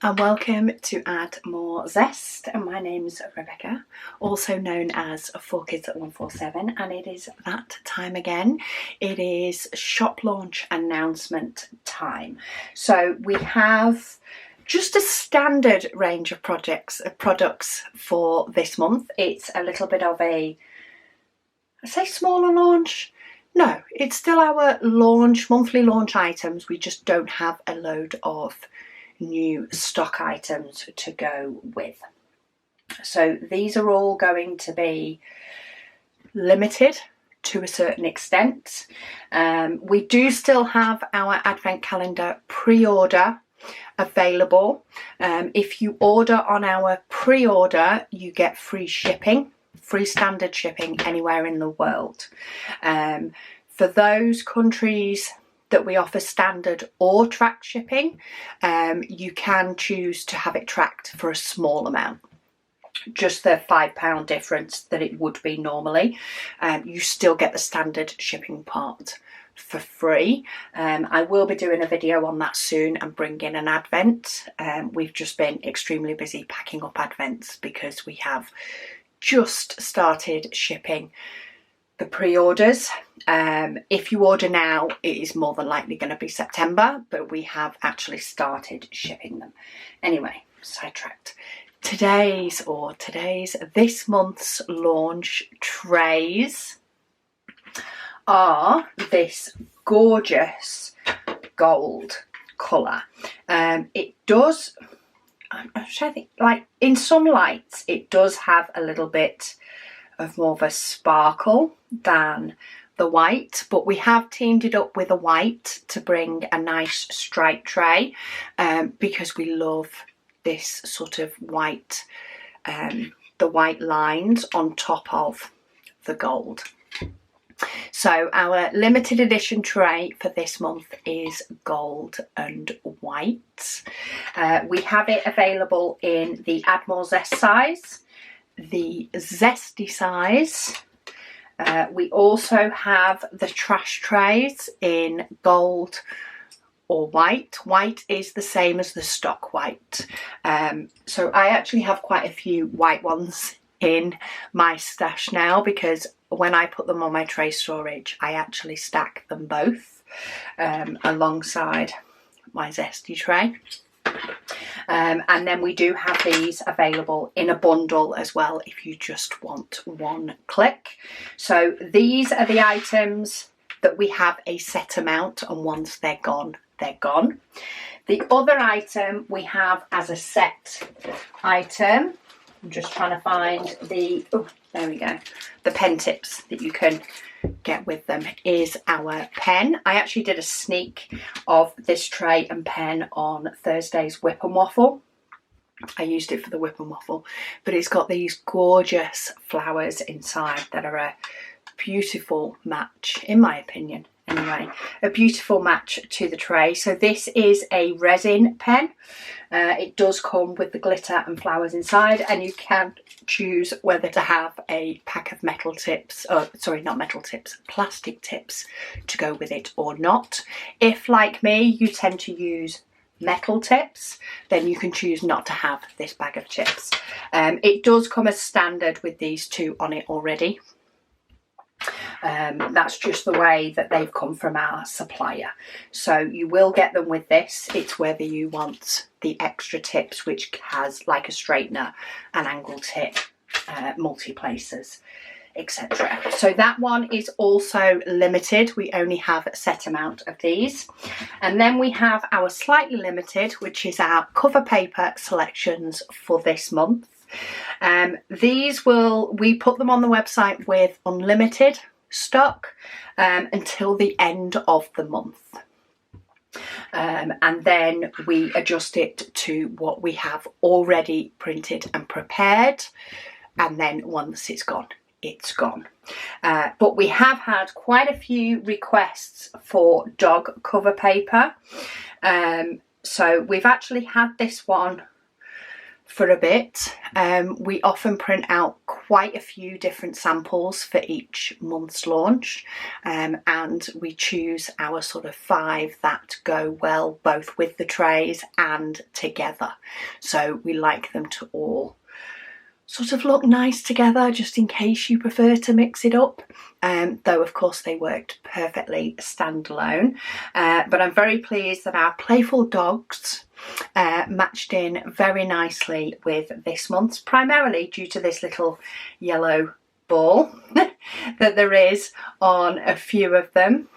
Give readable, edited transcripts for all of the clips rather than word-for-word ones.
and welcome to Add More Zest, and my name's Rebecca, also known as 4Kids at 147, and it is that time again. It is shop launch announcement time. So we have just a standard range of products for this month. It's a little bit of a, I say smaller launch. No, it's still our monthly launch items. We just don't have a load of new stock items to go with. So these are all going to be limited to a certain extent. We do still have our advent calendar pre-order available. If you order on our pre-order, you get free shipping, free standard shipping anywhere in the world. For those countries that we offer standard or tracked shipping, you can choose to have it tracked for a small amount, just the £5 difference that it would be normally. You still get the standard shipping part for free. I will be doing a video on that soon and bringing an advent. We've just been extremely busy packing up advents because we have just started shipping the pre-orders. If you order now, it is more than likely going to be September, but we have actually started shipping them. Anyway, sidetracked. This month's launch trays are this gorgeous gold colour. It does, I'm trying to think, like in some lights, it does have a little bit of more of a sparkle than the white, but we have teamed it up with a white to bring a nice stripe tray, because we love this sort of white, the white lines on top of the gold. So our limited edition tray for this month is gold and white. We have it available in the Add More Zest size, the Zesty size. We also have the trash trays in gold or white. White is the same as the stock white. So I actually have quite a few white ones in my stash now, because when I put them on my tray storage, I actually stack them both alongside my Zesty tray. And then we do have these available in a bundle as well if you just want one click. So these are the items that we have a set amount, and once they're gone, they're gone. The other item we have as a set item, I'm just trying to find the, oh, there we go, the pen tips that you can get with them, is our pen. I actually did a sneak of this tray and pen on Thursday's Whip and Waffle. I used it for the Whip and Waffle, but it's got these gorgeous flowers inside that are a beautiful match, in my opinion. Anyway, a beautiful match to the tray. So this is a resin pen. It does come with the glitter and flowers inside, and you can choose whether to have a pack of metal tips, plastic tips to go with it or not. If, like me, you tend to use metal tips, then you can choose not to have this bag of chips. It does come as standard with these two on it already. That's just the way that they've come from our supplier. So you will get them with this. It's whether you want the extra tips, which has like a straightener, an angle tip, multi-placers, etc. So that one is also limited. We only have a set amount of these. And then we have our slightly limited, which is our cover paper selections for this month. We put them on the website with unlimited stock until the end of the month. And then we adjust it to what we have already printed and prepared. And then once it's gone, it's gone. But we have had quite a few requests for dog cover paper. So we've actually had this one for a bit. We often print out quite a few different samples for each month's launch, and we choose our sort of 5 that go well both with the trays and together. So we like them to all sort of look nice together, just in case you prefer to mix it up, though of course they worked perfectly standalone. But I'm very pleased that our Playful Dogs matched in very nicely with this month's, primarily due to this little yellow ball that there is on a few of them.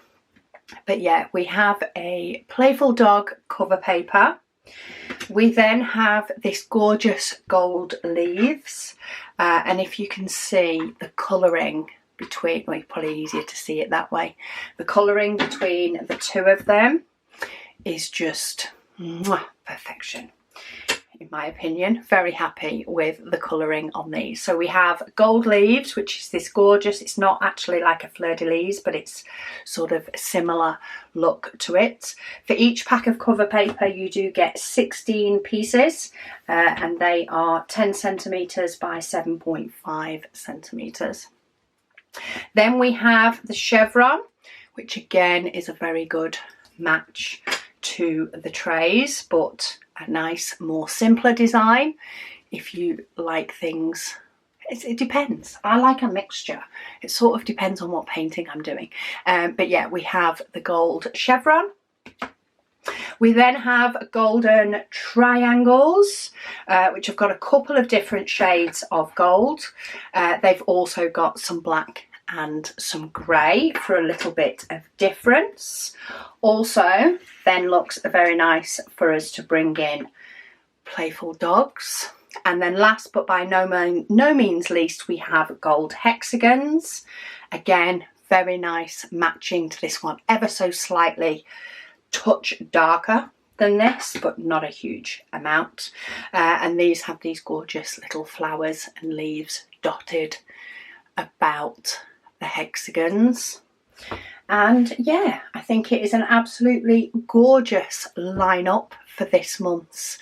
But yeah, we have a Playful Dog cover paper. We then have this gorgeous gold leaves, and if you can see the colouring between, well, it's probably easier to see it that way, the colouring between the two of them is just perfection, in my opinion. Very happy with the colouring on these. So we have gold leaves, which is this gorgeous, it's not actually like a fleur-de-lis, but it's sort of similar look to it. For each pack of cover paper you do get 16 pieces, and they are 10 centimetres by 7.5 centimetres. Then we have the chevron, which again is a very good match to the trays, but a nice, more simpler design. If you like things, it depends. I like a mixture. It sort of depends on what painting I'm doing. But yeah, we have the gold chevron. We then have golden triangles, which have got a couple of different shades of gold. They've also got some black and some grey for a little bit of difference. Also then looks very nice for us to bring in Playful Dogs. And then last but by no means least, we have gold hexagons. Again, very nice, matching to this one, ever so slightly touch darker than this, but not a huge amount. And these have these gorgeous little flowers and leaves dotted about the hexagons. And yeah, I think it is an absolutely gorgeous lineup for this month's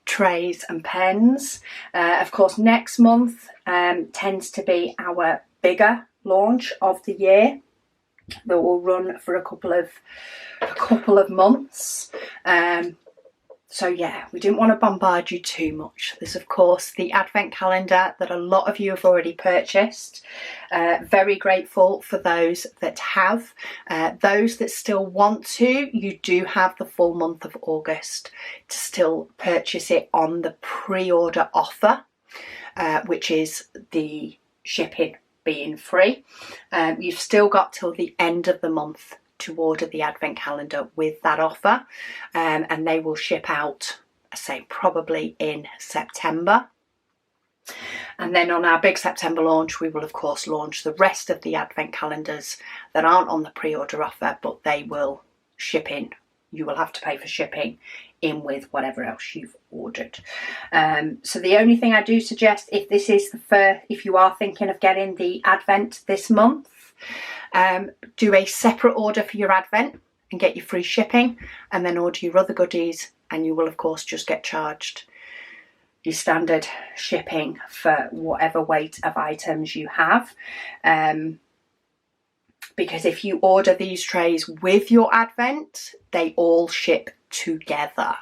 trays and pens. Of course, next month tends to be our bigger launch of the year that will run for a couple of months. So yeah, we didn't want to bombard you too much. There's of course the advent calendar that a lot of you have already purchased. Very grateful for those that have. Those that still want to, you do have the full month of August to still purchase it on the pre-order offer, which is the shipping being free. You've still got till the end of the month to order the advent calendar with that offer, and they will ship out, I say, probably in September. And then on our big September launch, we will of course launch the rest of the advent calendars that aren't on the pre-order offer, but they will ship in. You will have to pay for shipping in with whatever else you've ordered. So the only thing I do suggest, if this is if you are thinking of getting the advent this month, do a separate order for your advent and get your free shipping, and then order your other goodies, and you will of course just get charged your standard shipping for whatever weight of items you have. Because if you order these trays with your advent, they all ship together.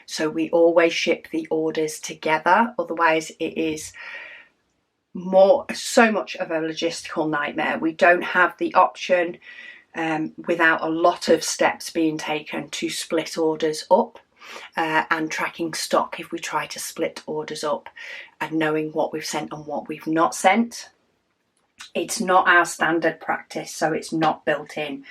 So we always ship the orders together, otherwise it is so much of a logistical nightmare. We don't have the option, without a lot of steps being taken, to split orders up, and tracking stock if we try to split orders up and knowing what we've sent and what we've not sent. It's not our standard practice, so it's not built in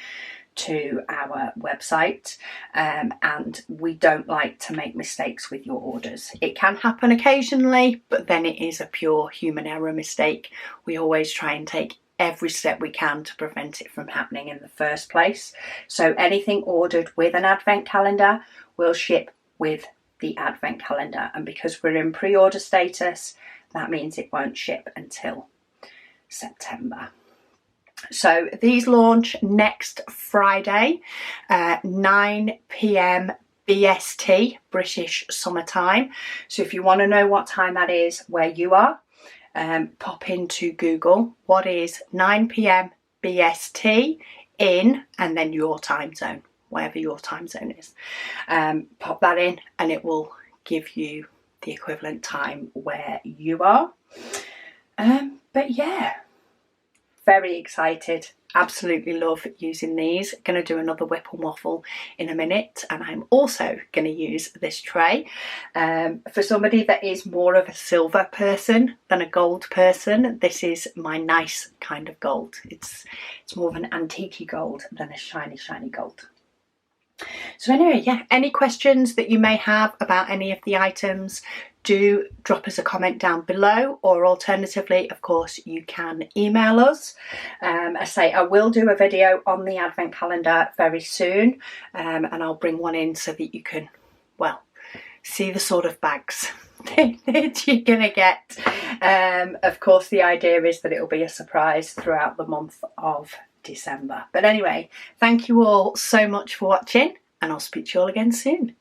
to our website, and we don't like to make mistakes with your orders. It can happen occasionally, but then it is a pure human error mistake. We always try and take every step we can to prevent it from happening in the first place. So anything ordered with an advent calendar will ship with the advent calendar, and because we're in pre-order status, that means it won't ship until September. So these launch next Friday, 9 p.m. BST, British Summertime. So if you want to know what time that is where you are, pop into Google what is 9 p.m. BST in, and then your time zone, whatever your time zone is. Pop that in and it will give you the equivalent time where you are. But yeah, very excited. Absolutely love using these. Going to do another whip and waffle in a minute, and I'm also going to use this tray. For somebody that is more of a silver person than a gold person, this is my nice kind of gold. It's more of an antique gold than a shiny gold. So anyway, yeah, any questions that you may have about any of the items, do drop us a comment down below, or alternatively, of course, you can email us. I say I will do a video on the advent calendar very soon, and I'll bring one in so that you can, well, see the sort of bags that you're gonna get. Of course, the idea is that it will be a surprise throughout the month of December. But anyway, thank you all so much for watching, and I'll speak to you all again soon.